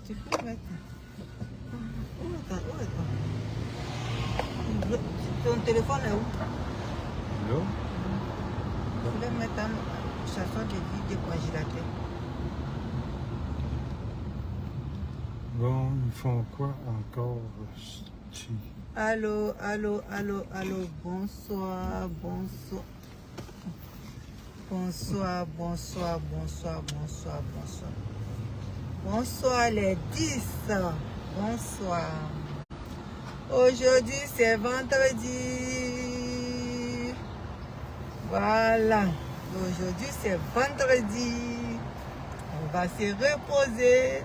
tu peux mettre. Où est ton téléphone est où? Là? Je voulais mettre une chanson de vie de congélateur. Bon, ils font quoi encore? Allô, allô, allô, allô, bonsoir, bonsoir. Bonsoir, bonsoir, bonsoir, bonsoir, bonsoir. Bonsoir les 10. Bonsoir. Aujourd'hui c'est vendredi. Voilà. Aujourd'hui c'est vendredi. On va se reposer.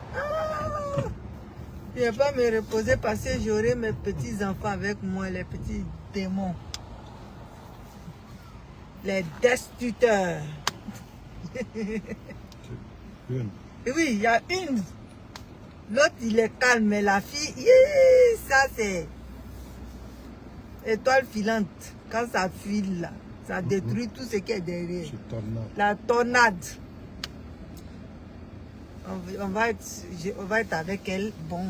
Je ne vais pas me reposer parce que j'aurai mes petits enfants avec moi, les petits démons. Les destituteurs. Une. Oui, il y a une. L'autre, il est calme, mais la fille, ça c'est étoile filante. Quand ça file, là, ça détruit tout ce qui est derrière. C'est tornade. La tornade. On va être avec elle. Bon.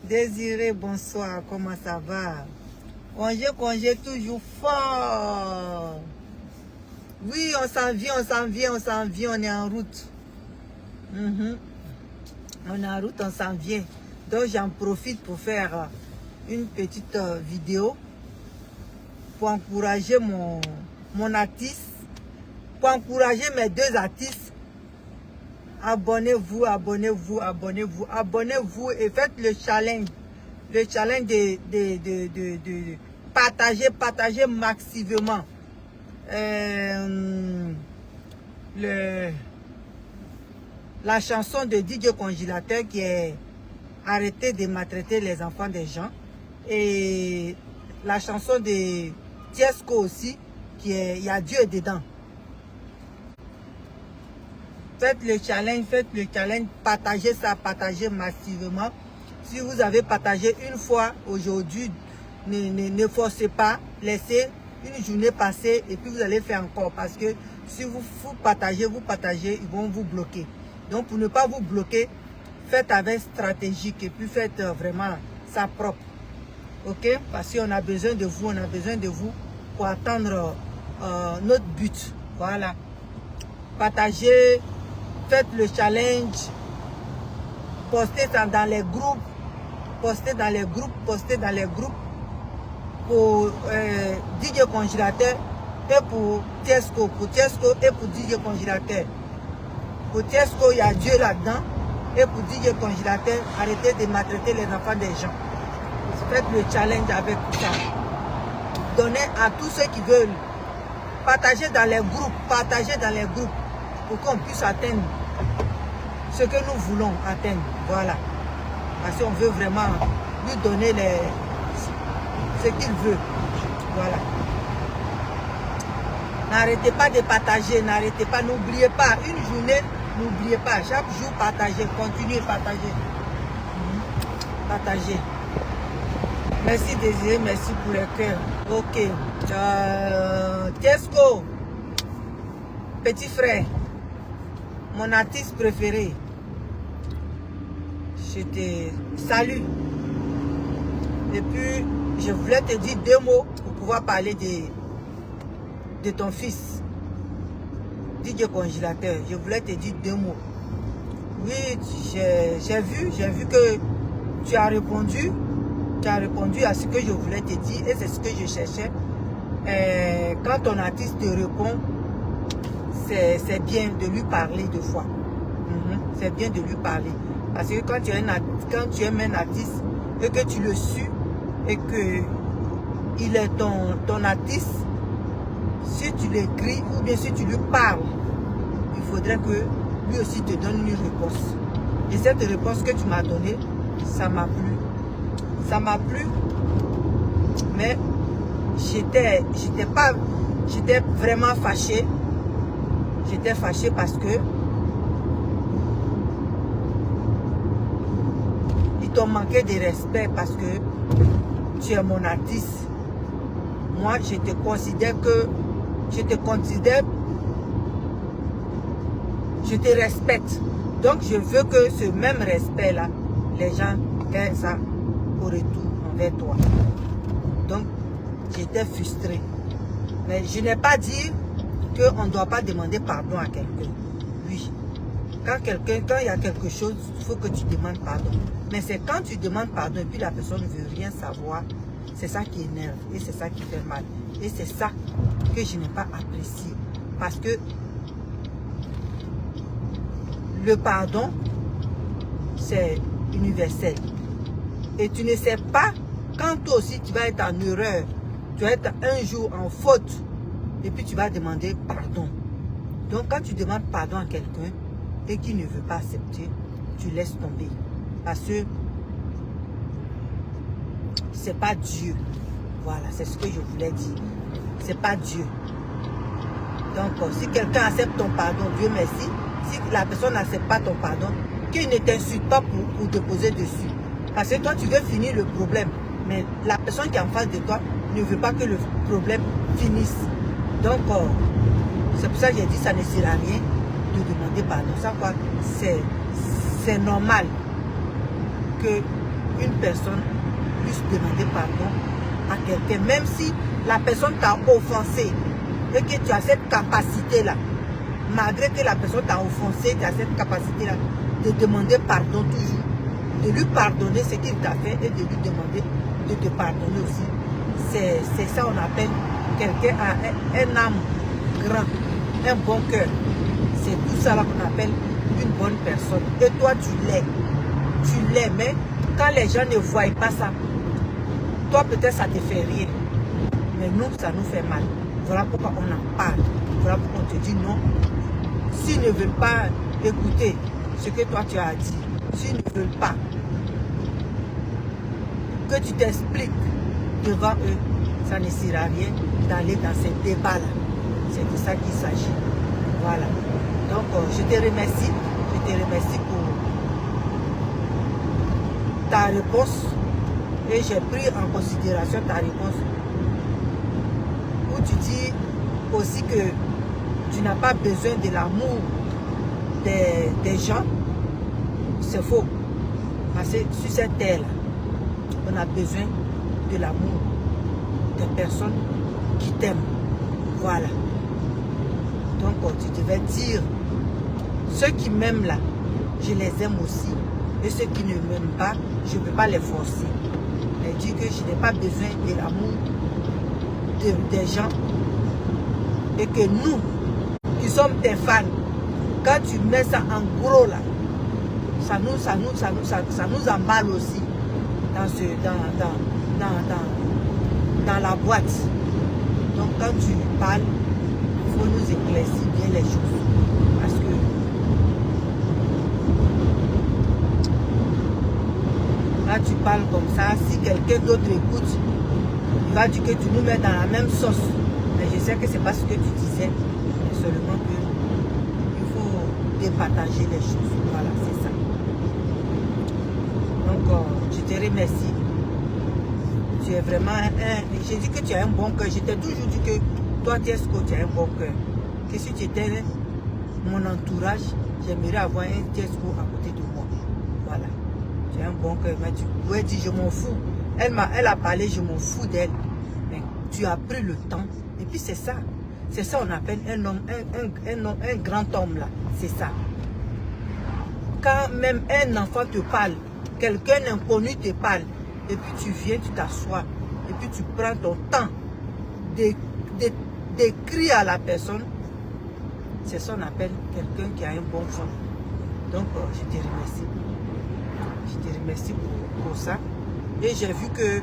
Désiré, bonsoir. Comment ça va? Congé toujours fort. Oui, on s'en vient, on est en route. On est en route, on s'en vient. Donc j'en profite pour faire une petite vidéo pour encourager mon artiste, pour encourager mes deux artistes. Abonnez-vous, abonnez-vous, abonnez-vous, abonnez-vous et faites le challenge. Le challenge de partager massivement. La chanson de DJ Congélateur qui est arrêté de maltraiter les enfants des gens, et la chanson de Tiesco aussi qui est il y a Dieu dedans. Faites le challenge, partagez ça, partagez massivement. Si vous avez partagé une fois aujourd'hui, ne forcez pas, laissez une journée passer et puis vous allez faire encore, parce que si vous partagez, ils vont vous bloquer. Donc pour ne pas vous bloquer, faites avec stratégique et puis faites vraiment ça propre. Ok? Parce qu'on a besoin de vous, pour atteindre notre but. Voilà. Partagez, faites le challenge, postez ça dans les groupes, postez dans les groupes pour DJ Congélateur et pour Tiesco, et pour DJ Congélateur. Pour Tiesco, il y a Dieu là-dedans. Et pour DJ Congélateur, arrêtez de maltraiter les enfants des gens. Faites le challenge avec ça. Donnez à tous ceux qui veulent. Partagez dans les groupes, pour qu'on puisse atteindre ce que nous voulons atteindre. Voilà. Parce qu'on veut vraiment lui donner ce qu'il veut. Voilà. N'arrêtez pas de partager, n'oubliez pas, une journée, n'oubliez pas, chaque jour partagez, continuez à partager. Partagez. Merci Désiré, merci pour le cœur. Ok. Tiesco, petit frère, mon artiste préféré, je te salue. Et puis, je voulais te dire deux mots pour pouvoir parler de ton fils, DJ Congélateur. Je voulais te dire deux mots. Oui, j'ai vu que tu as répondu à ce que je voulais te dire et c'est ce que je cherchais. Quand ton artiste te répond, c'est bien de lui parler deux fois. C'est bien de lui parler. Parce que quand tu aimes un artiste et que tu le suis et que il est ton artiste, si tu l'écris ou bien si tu lui parles, il faudrait que lui aussi te donne une réponse. Et cette réponse que tu m'as donnée, ça m'a plu. Ça m'a plu, mais j'étais vraiment fâchée. J'étais fâchée parce que ils t'ont manqué de respect parce que tu es mon artiste. Moi, je te considère je te respecte. Donc je veux que ce même respect-là, les gens aient ça au retour envers toi. Donc j'étais frustrée. Mais je n'ai pas dit qu'on ne doit pas demander pardon à quelqu'un. Oui. Quand il y a quelque chose, il faut que tu demandes pardon. Mais c'est quand tu demandes pardon et puis la personne ne veut rien savoir, c'est ça qui énerve et c'est ça qui fait mal. Et c'est ça que je n'ai pas apprécié. Parce que le pardon, c'est universel. Et tu ne sais pas quand toi aussi tu vas être en erreur, tu vas être un jour en faute et puis tu vas demander pardon. Donc quand tu demandes pardon à quelqu'un et qu'il ne veut pas accepter, tu laisses tomber. Parce que c'est pas Dieu. Voilà, c'est ce que je voulais dire. C'est pas Dieu. Donc si quelqu'un accepte ton pardon, Dieu merci. Si la personne n'accepte pas ton pardon, qu'il ne t'insulte pas pour te poser dessus. Parce que toi tu veux finir le problème. Mais la personne qui est en face de toi ne veut pas que le problème finisse. Donc c'est pour ça que j'ai dit ça ne sert à rien de demander pardon. Ça quoi, c'est normal que une personne puisse demander pardon à quelqu'un, même si la personne t'a offensé et que tu as cette capacité-là, malgré que la personne t'a offensé, tu as cette capacité-là de demander pardon toujours, de lui pardonner ce qu'il t'a fait et de lui demander de te pardonner aussi. C'est ça on appelle quelqu'un a un âme grand, un bon cœur. C'est tout ça là qu'on appelle une bonne personne. Et toi tu l'es. Tu l'es, mais quand les gens ne voient pas ça, toi peut-être ça te fait rire. Mais nous, ça nous fait mal. Voilà pourquoi on en parle. Voilà pourquoi on te dit non. S'ils ne veulent pas écouter ce que toi tu as dit, s'ils ne veulent pas que tu t'expliques devant eux, ça ne sert à rien d'aller dans ces débats-là. C'est de ça qu'il s'agit. Voilà. Donc, je te remercie. Je te remercie pour ta réponse. Et j'ai pris en considération ta réponse. Où tu dis aussi que tu n'as pas besoin de l'amour des gens. C'est faux. Parce que sur cette terre-là, on a besoin de l'amour des personnes qui t'aiment. Voilà. Donc tu devais dire, ceux qui m'aiment là, je les aime aussi. Et ceux qui ne m'aiment pas, je ne peux pas les forcer. Mais dis que je n'ai pas besoin de l'amour des gens. Et que nous, qui sommes tes fans, quand tu mets ça en gros là, ça nous emballe aussi dans la boîte. Donc quand tu parles, il faut nous éclaircir bien les choses. Parce que là tu parles comme ça, si quelqu'un d'autre écoute, il va dire que tu nous mets dans la même sauce. Mais je sais que c'est pas ce que tu disais, mais seulement que il faut départager les choses. Voilà, c'est ça. Donc je te remercie. Tu es vraiment j'ai dit que tu as un bon cœur. Je t'ai toujours dit que toi, Tiesco, tu as un bon cœur. Que si tu étais mon entourage, j'aimerais avoir un Tiesco à côté de moi. Voilà. Tu as un bon cœur. Mais tu pouvais dire, je m'en fous. Elle a parlé, je m'en fous d'elle. Mais tu as pris le temps. Et puis c'est ça. C'est ça on appelle un homme, un grand homme là. C'est ça. Quand même un enfant te parle, quelqu'un d'inconnu te parle, et puis tu viens, tu t'assois, et puis tu prends ton temps d'écrire à la personne, c'est ça qu'on appelle quelqu'un qui a un bon fond. Donc, je te remercie. Je te remercie pour ça. Et j'ai vu que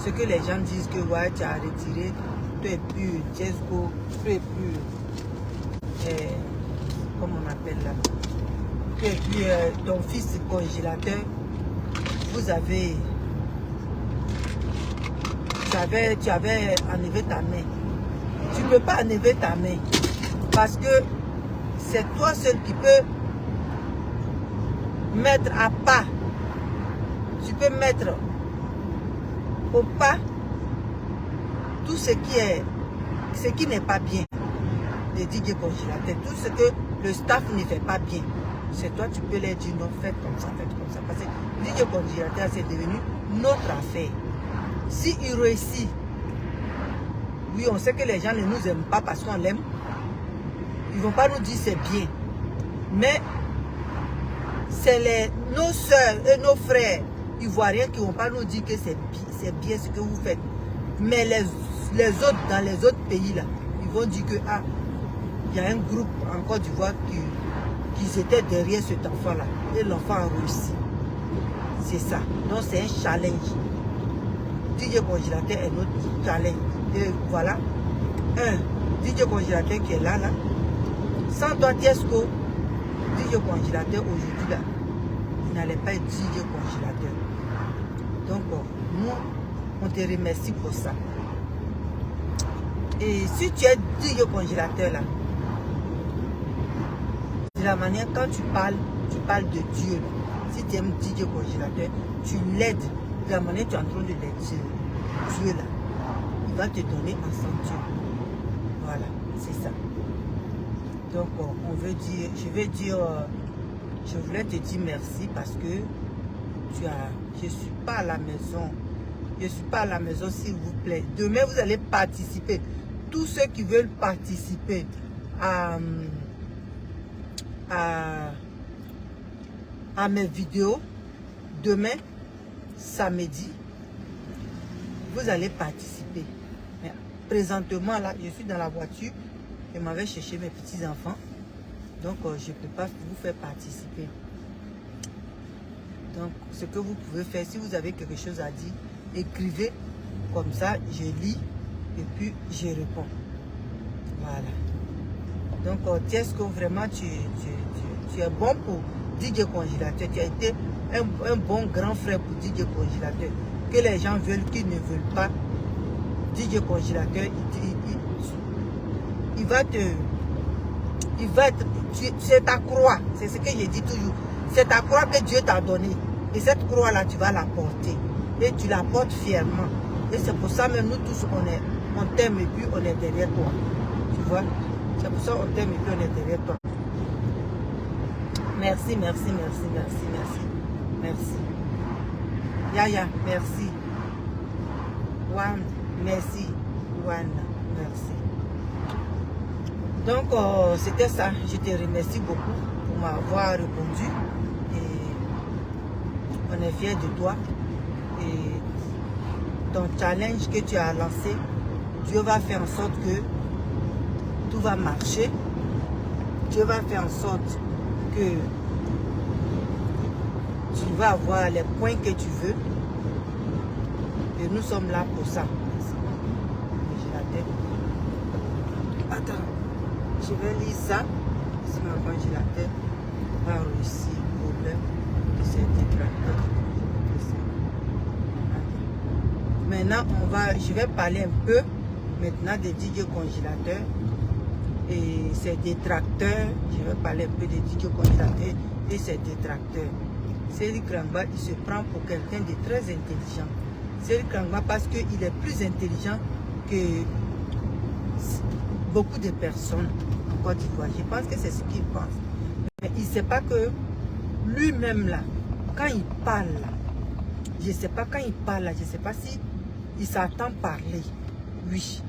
ce que les gens disent que ouais, tu as retiré, tu es plus Tiesco, tu es plus, comment on appelle là, tu es plus ton fils congélateur, vous avez... Tu avais enlevé ta main. Tu ne peux pas enlever ta main. Parce que c'est toi seul qui peux mettre à pas. Tu peux mettre au pas tout ce qui n'est pas bien. De Didier Congélateur. Tout ce que le staff ne fait pas bien, c'est toi, tu peux leur dire non, faites comme ça, faites comme ça. Parce que DJ Congélateur, c'est devenu notre affaire. Si il réussit, oui, on sait que les gens ne nous aiment pas parce qu'on l'aime. Ils ne vont pas nous dire c'est bien. Mais c'est nos soeurs et nos frères ivoiriens qui ne vont pas nous dire que c'est bien ce que vous faites. Mais les autres, dans les autres pays, là, ils vont dire que ah, il y a un groupe en Côte d'Ivoire qui étaient derrière cet enfant-là. Et l'enfant a réussi. C'est ça. Donc c'est un challenge. DJ Congélateur est notre challenge. Et voilà. DJ Congélateur qui est là. Sans toi, Tiesco, DJ Congélateur aujourd'hui, là, il n'allait pas être DJ Congélateur. Donc, nous, on te remercie pour ça. Et si tu es DJ Congélateur, là, de la manière, quand tu parles de Dieu. Là. Si tu aimes DJ Congélateur, tu l'aides. De la manière, tu es en train de l'aider. Dieu, là, il va te donner un centime. Voilà, c'est ça. Donc, on veut dire, je voulais te dire merci parce que je ne suis pas à la maison. Je ne suis pas à la maison, s'il vous plaît. Demain, vous allez participer. Tous ceux qui veulent participer à mes vidéos, demain, samedi, vous allez participer. Mais présentement, là, je suis dans la voiture. Je m'en vais chercher mes petits-enfants. Donc, je ne peux pas vous faire participer. Donc, ce que vous pouvez faire, si vous avez quelque chose à dire, écrivez. Comme ça, je lis et puis je réponds. Voilà. Donc, Tiesco, vraiment, tu es bon pour DJ Congélateur. Tu as été un bon grand frère pour DJ Congélateur. Que les gens veulent, qu'ils ne veulent pas. DJ Congélateur, c'est ta croix, c'est ce que je dis toujours. C'est ta croix que Dieu t'a donnée. Et cette croix-là, tu vas la porter. Et tu la portes fièrement. Et c'est pour ça que nous tous, on t'aime et puis on est derrière toi. Tu vois? C'est pour ça qu'on t'aime et puis on est derrière toi. Merci, merci, merci, merci, merci. Merci. Yaya, merci. Juan, merci. Juan, merci. Donc, c'était ça. Je te remercie beaucoup pour m'avoir répondu. Et on est fiers de toi. Et ton challenge que tu as lancé, Dieu va faire en sorte que tout va marcher. Dieu va faire en sorte que tu vas avoir les points que tu veux. Et nous sommes là pour ça. J'ai la tête. Attends. Je vais lire ça. Si mon congélateur va réussir le problème de ces détracteurs. Maintenant, je vais parler un peu maintenant des DJ Congélateurs et ses détracteurs. Je vais parler un peu des DJ Congélateurs et ses détracteurs. Cédric Rangba, il se prend pour quelqu'un de très intelligent. Cédric Rangba parce qu'il est plus intelligent que beaucoup de personnes en Côte d'Ivoire. Je pense que c'est ce qu'il pense. Mais il ne sait pas que lui-même là, quand il parle là, je ne sais pas quand il parle là, je ne sais pas si il s'attend parler. Oui.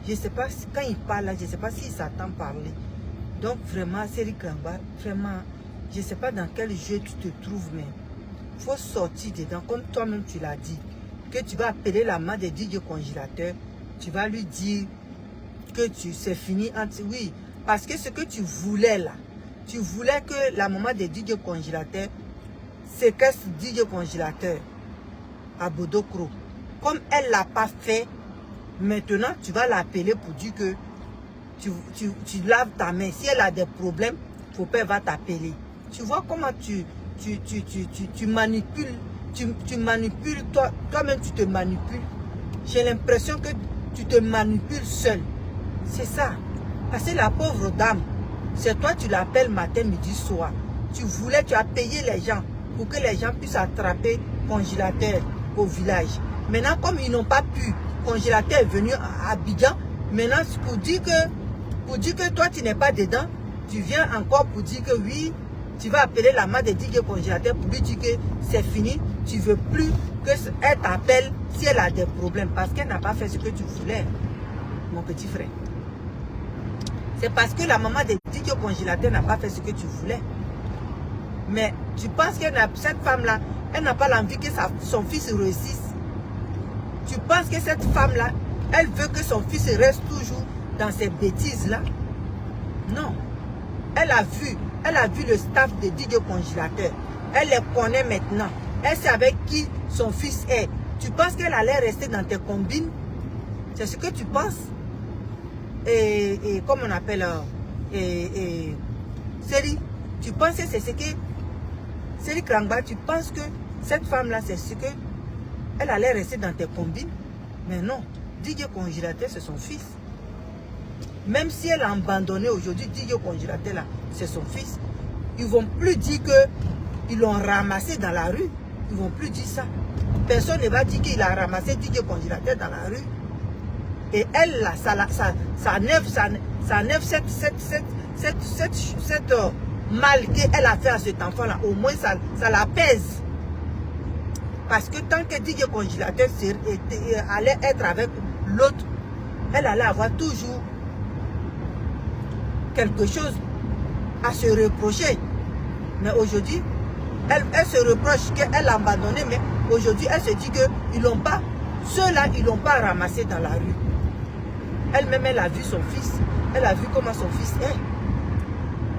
Je ne sais pas si, quand il parle là, je ne sais pas s'il s'attend parler. Donc vraiment, Cédric Rangba, vraiment, je ne sais pas dans quel jeu tu te trouves, mais il faut sortir dedans, comme toi-même tu l'as dit, que tu vas appeler la main des DJ Congélateurs, tu vas lui dire que c'est fini. Oui, parce que ce que tu voulais là, tu voulais que la maman des DJ Congélateurs séquestre DJ Congélateur à Bodokro. Comme elle ne l'a pas fait, maintenant tu vas l'appeler pour dire que tu laves ta main. Si elle a des problèmes, faut pas, elle va t'appeler. Tu vois comment tu manipules, tu manipules, toi-même tu te manipules. J'ai l'impression que tu te manipules seul. C'est ça. Parce que la pauvre dame, c'est toi tu l'appelles matin, midi, soir. Tu as payé les gens pour que les gens puissent attraper Congélateur au village. Maintenant, comme ils n'ont pas pu, Congélateur est venu à Abidjan. Maintenant, pour dire que toi tu n'es pas dedans, tu viens encore pour dire que oui, tu vas appeler la maman de DJ Congélateur pour lui dire que c'est fini. Tu ne veux plus qu'elle t'appelle si elle a des problèmes. Parce qu'elle n'a pas fait ce que tu voulais, mon petit frère. C'est parce que la maman de DJ Congélateur n'a pas fait ce que tu voulais. Mais tu penses que cette femme-là, elle n'a pas l'envie que son fils réussisse. Tu penses que cette femme-là, elle veut que son fils reste toujours dans ces bêtises-là? Non. Elle a vu le staff de DJ Congélateur. Elle les connaît maintenant. Elle sait avec qui son fils est. Tu penses qu'elle allait rester dans tes combines? C'est ce que tu penses? Et comme on appelle... Série, tu penses que c'est ce que... Série Krangba, tu penses que cette femme-là, c'est ce que... Elle allait rester dans tes combines? Mais non. DJ Congélateur, c'est son fils. Même si elle a abandonné aujourd'hui, DJ Congélateur, là, c'est son fils. Ils ne vont plus dire qu'ils l'ont ramassé dans la rue. Ils ne vont plus dire ça. Personne ne va dire qu'il a ramassé DJ Congélateur dans la rue. Et elle, là, ça enlève cette mal qu'elle a fait à cet enfant-là. Au moins, ça l'apaise. Parce que tant que DJ Congélateur allait être avec l'autre, elle allait avoir toujours quelque chose à se reprocher. Mais aujourd'hui, elle se reproche qu'elle a abandonné, mais aujourd'hui, elle se dit que ceux-là, ils ne l'ont pas ramassé dans la rue. Elle-même, elle a vu son fils. Elle a vu comment son fils est.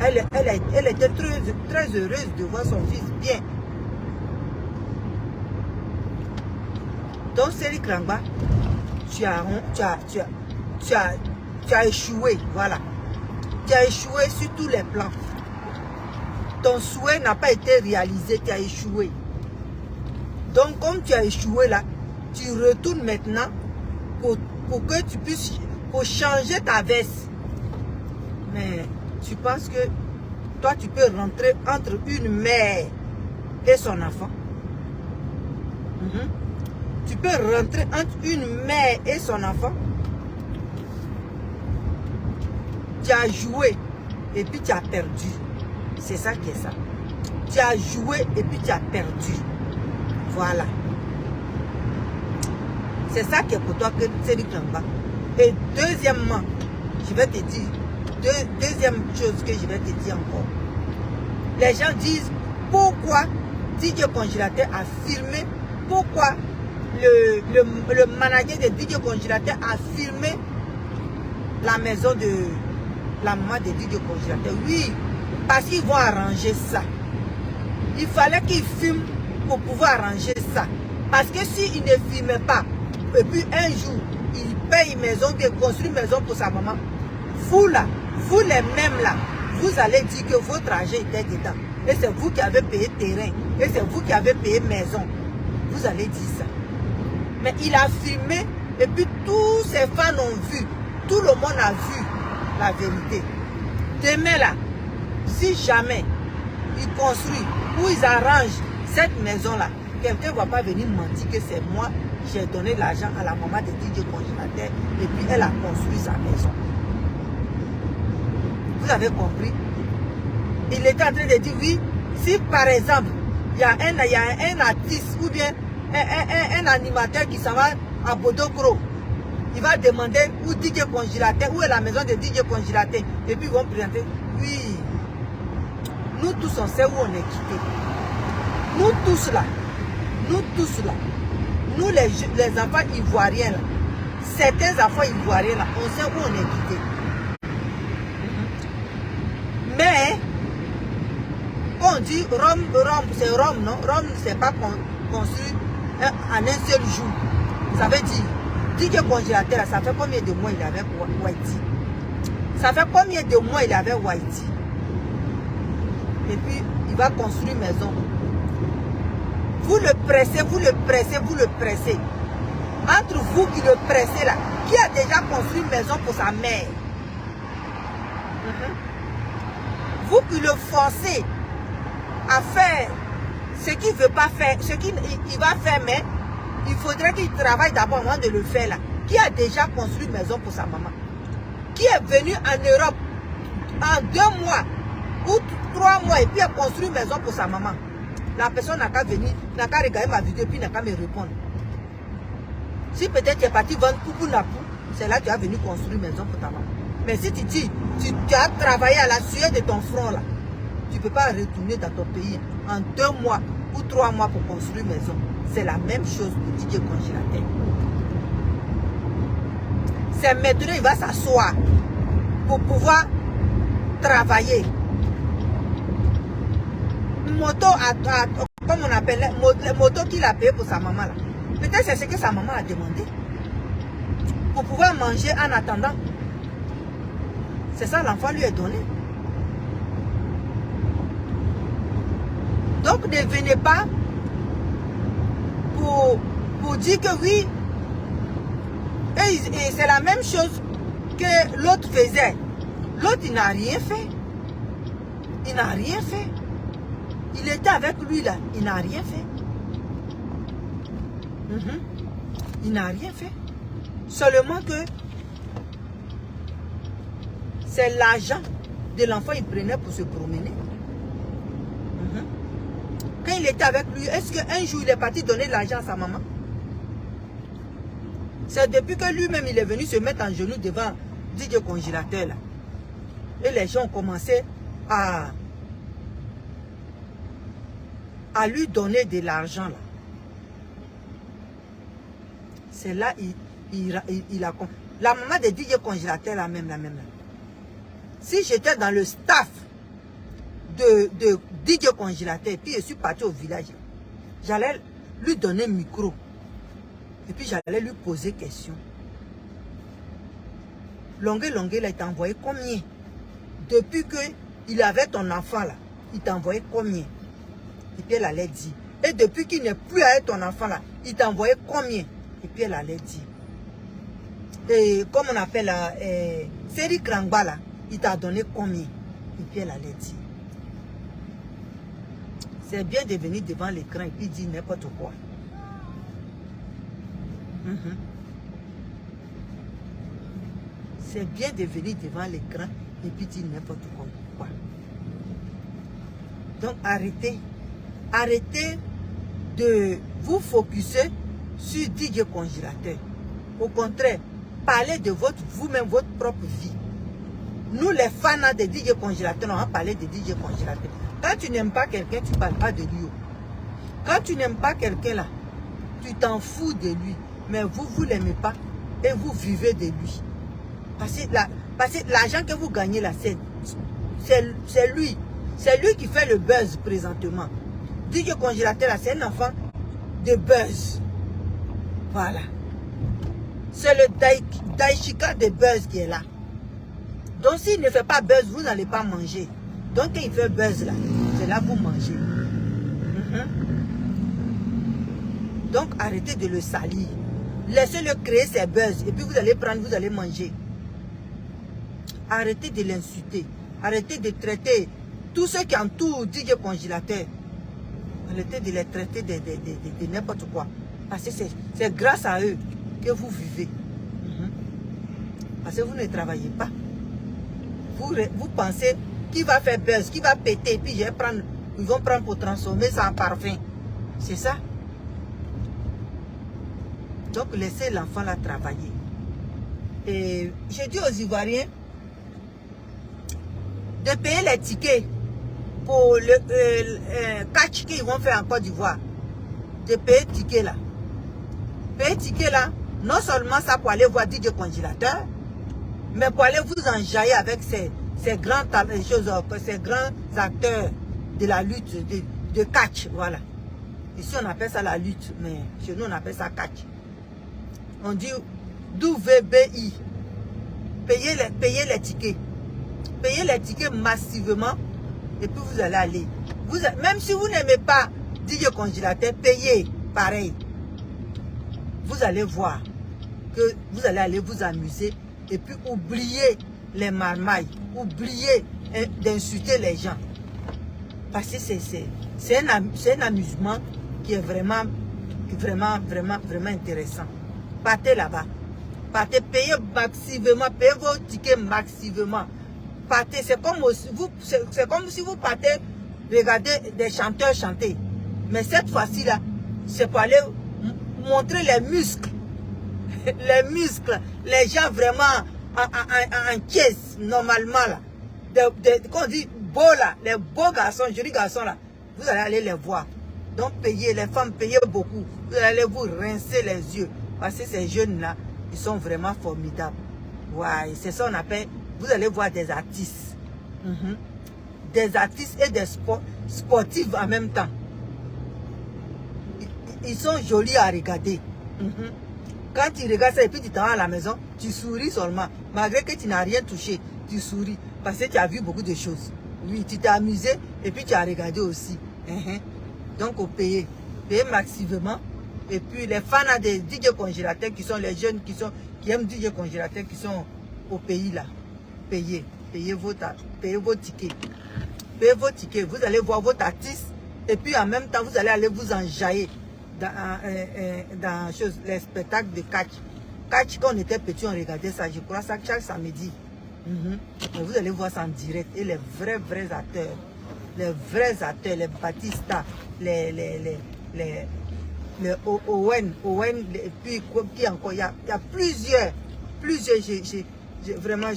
Elle était très heureuse de voir son fils bien. Donc, Série Krangba, tu as échoué, voilà. Tu as échoué sur tous les plans. Ton souhait n'a pas été réalisé, tu as échoué. Donc, comme tu as échoué là, tu retournes maintenant pour que tu puisses, pour changer ta veste. Mais tu penses que toi, tu peux rentrer entre une mère et son enfant? Tu peux rentrer entre une mère et son enfant? Tu as joué et puis tu as perdu. C'est ça qui est ça. Tu as joué et puis tu as perdu. Voilà. C'est ça qui est pour toi que c'est du Krangba. Et deuxièmement, je vais te dire, deuxième chose que je vais te dire encore. Les gens disent pourquoi DJ Congélateur a filmé, pourquoi le manager de DJ Congélateur a filmé la maison de la maman de DJ Congélateur. Oui, parce qu'ils vont arranger ça. Il fallait qu'ils filment pour pouvoir arranger ça. Parce que s'ils ne filmaient pas, et puis un jour, il paye une maison, il construit une maison pour sa maman, vous là, vous les mêmes là, vous allez dire que votre argent était dedans. Et c'est vous qui avez payé terrain. Et c'est vous qui avez payé maison. Vous allez dire ça. Mais il a filmé et puis tous ses fans ont vu. Tout le monde a vu la vérité. Demain là, si jamais ils construisent ou ils arrangent cette maison-là, quelqu'un ne va pas venir mentir que c'est moi, j'ai donné l'argent à la maman de DJ Congélateur et puis elle a construit sa maison. Vous avez compris? Il était en train de dire oui, si par exemple, il y a un artiste ou bien un animateur qui s'en va à Bodogro, il va demander où DJ Congélateur, où est la maison de DJ Congélateur, et puis ils vont présenter. Oui, nous tous on sait où on est quitté. Nous tous là, nous les enfants ivoiriens là, certains enfants ivoiriens là, on sait où on est quitté. Mais, on dit Rome, c'est Rome, non? Rome ne s'est pas construit en un seul jour. Ça veut dire, DJ Congélateur, ça fait combien de mois il est avec Whitey? Ça fait combien de mois il est avec Whitey? Et puis, il va construire une maison. Vous le pressez, vous le pressez, vous le pressez. Entre vous qui le pressez là, qui a déjà construit une maison pour sa mère? Vous qui le forcez à faire ce qu'il ne veut pas faire, ce qu'il va faire, mais il faudrait qu'il travaille d'abord avant de le faire là. Qui a déjà construit une maison pour sa maman? Qui est venu en Europe en 2 mois ou 3 mois et puis elle construit une maison pour sa maman. La personne n'a qu'à venir, n'a qu'à regarder ma vidéo et puis n'a qu'à me répondre. Si peut-être tu es parti vendre pour Napou, c'est là que tu as venu construire une maison pour ta maman. Mais si tu dis, tu as travaillé à la sueur de ton front là, tu ne peux pas retourner dans ton pays en 2 mois ou 3 mois pour construire une maison. C'est la même chose pour Didier Congélateur. C'est maintenant il va s'asseoir pour pouvoir travailler. Moto, comme on appelle, les motos qu'il a payé pour sa maman là. Peut-être c'est ce que sa maman a demandé. Pour pouvoir manger en attendant. C'est ça l'enfant lui est donné. Donc ne venez pas pour dire que oui. Et c'est la même chose que l'autre faisait. L'autre il n'a rien fait. Il n'a rien fait. Il était avec lui là. Il n'a rien fait. Il n'a rien fait. Seulement que c'est l'argent de l'enfant il prenait pour se promener. Quand il était avec lui, est-ce qu'un jour il est parti donner de l'argent à sa maman? C'est depuis que lui-même il est venu se mettre en genoux devant Didier Congélateur là. Et les gens ont commencé à lui donner de l'argent là. C'est là il a... La maman de Didier Congélateur la même. Si j'étais dans le staff de Didier Congélateur, puis je suis parti au village, j'allais lui donner un micro. Et puis j'allais lui poser question. Longue, là, il t'a envoyé combien? Depuis qu'il avait ton enfant là, il t'a envoyé combien? Et puis elle allait dire. Et depuis qu'il n'est plus avec ton enfant là, il t'a envoyé combien? Et puis elle allait dire. Et comme on appelle là, Série Krangba là, il t'a donné combien? Et puis elle allait dire. C'est bien de venir devant l'écran et puis dire n'importe quoi. C'est bien de venir devant l'écran et puis dire n'importe quoi. Donc arrêtez. Arrêtez de vous focuser sur Didier Congélateur. Au contraire, parlez de vous-même, votre propre vie. Nous, les fans de Didier Congélateur, on va parler de Didier Congélateur. Quand tu n'aimes pas quelqu'un, tu ne parles pas de lui. Quand tu n'aimes pas quelqu'un là, tu t'en fous de lui. Mais vous ne l'aimez pas et vous vivez de lui. Parce que l'argent que vous gagnez là, c'est lui. C'est lui qui fait le buzz présentement. Didier Congélateur là, c'est un enfant de buzz. Voilà. C'est le Daishika de buzz qui est là. Donc s'il ne fait pas buzz, vous n'allez pas manger. Donc quand il fait buzz là, c'est là que vous mangez. Donc arrêtez de le salir. Laissez-le créer ses buzz et puis vous allez prendre, vous allez manger. Arrêtez de l'insulter. Arrêtez de traiter tous ceux qui entourent Didier Congélateur. Arrêtez de les traiter de n'importe quoi. Parce que c'est grâce à eux que vous vivez. Parce que vous ne travaillez pas. Vous pensez qu'il va faire buzz, qu'il va péter, puis ils vont prendre pour transformer ça en parfum. C'est ça. Donc laissez l'enfant là travailler. Et je dis aux Ivoiriens de payer les tickets pour le catch qu'ils vont faire en Côte d'Ivoire. De payer le ticket là. Payer le ticket là, non seulement ça pour aller voir Didier Congélateur, mais pour aller vous enjailler avec ces grands choses, ces grands acteurs de la lutte, de catch, voilà. Ici on appelle ça la lutte, mais chez nous on appelle ça catch. On dit WBI. Payez les tickets. Payez les tickets massivement et puis vous allez aller. Même si vous n'aimez pas Didier Congélateur, payez pareil. Vous allez voir que vous allez aller vous amuser et puis oublier les marmailles, oublier d'insulter les gens. Parce que c'est un amusement qui est vraiment intéressant. Partez là-bas. Partez, payez massivement, payez vos tickets massivement. partez, c'est comme si vous partez regarder des chanteurs chanter. Mais cette fois-ci là, c'est pour aller montrer les muscles. Les muscles, les gens vraiment en caisse, normalement là. Quand on dit beau là, les beaux garçons, jolis garçons là, vous allez aller les voir. Donc payez, les femmes payez beaucoup. Vous allez vous rincer les yeux. Parce que ces jeunes là, ils sont vraiment formidables. Ouais, c'est ça qu'on appelle, vous allez voir des artistes. Des artistes et des sportifs en même temps. Ils sont jolis à regarder. Quand tu regardes ça et puis tu t'en vas à la maison, tu souris seulement. Malgré que tu n'as rien touché, tu souris. Parce que tu as vu beaucoup de choses. Oui, tu t'es amusé et puis tu as regardé aussi. Donc, au pays, payez massivement. Et puis, les fans des DJ congélateurs qui sont les jeunes qui aiment DJ congélateurs qui sont au pays là. Payez vos tickets. Payez vos tickets. Vous allez voir votre artiste. Et puis, en même temps, vous allez aller vous enjailler dans les spectacles de catch. Catch, quand on était petit, on regardait ça. Je crois ça chaque samedi. Vous allez voir ça en direct. Et les vrais acteurs. Les Batista, les Owen, et puis qui encore, il y a plusieurs, vraiment,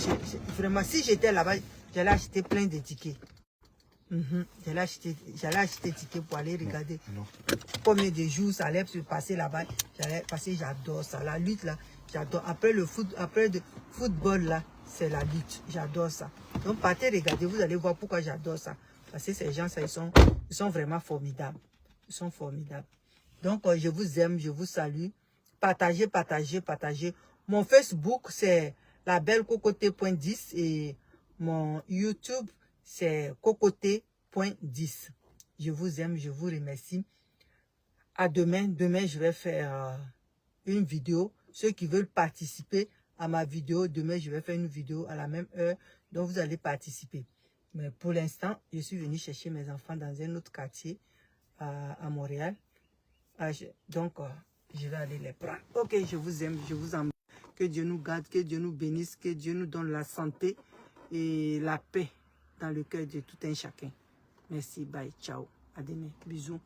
si j'étais là-bas, j'allais acheter plein de tickets. J'allais acheter des tickets pour aller regarder combien de jours ça allait se passer là-bas. Parce que j'adore ça, la lutte là, j'adore. Après le football là, c'est la lutte, j'adore ça. Donc partez regarder, vous allez voir pourquoi j'adore ça. Parce que ces gens, ça, ils sont vraiment formidables. Ils sont formidables. Donc, je vous aime, je vous salue. Partagez. Mon Facebook, c'est labellecocoté.10 et mon YouTube, c'est cocoté.10. Je vous aime, je vous remercie. À demain. Demain, je vais faire une vidéo. Ceux qui veulent participer à ma vidéo, demain, je vais faire une vidéo à la même heure. Donc, vous allez participer. Mais pour l'instant, je suis venu chercher mes enfants dans un autre quartier à Montréal. Donc, je vais aller les prendre. Ok, je vous aime, je vous embrasse. Que Dieu nous garde, que Dieu nous bénisse, que Dieu nous donne la santé et la paix dans le cœur de tout un chacun. Merci, bye, ciao. À demain, bisous.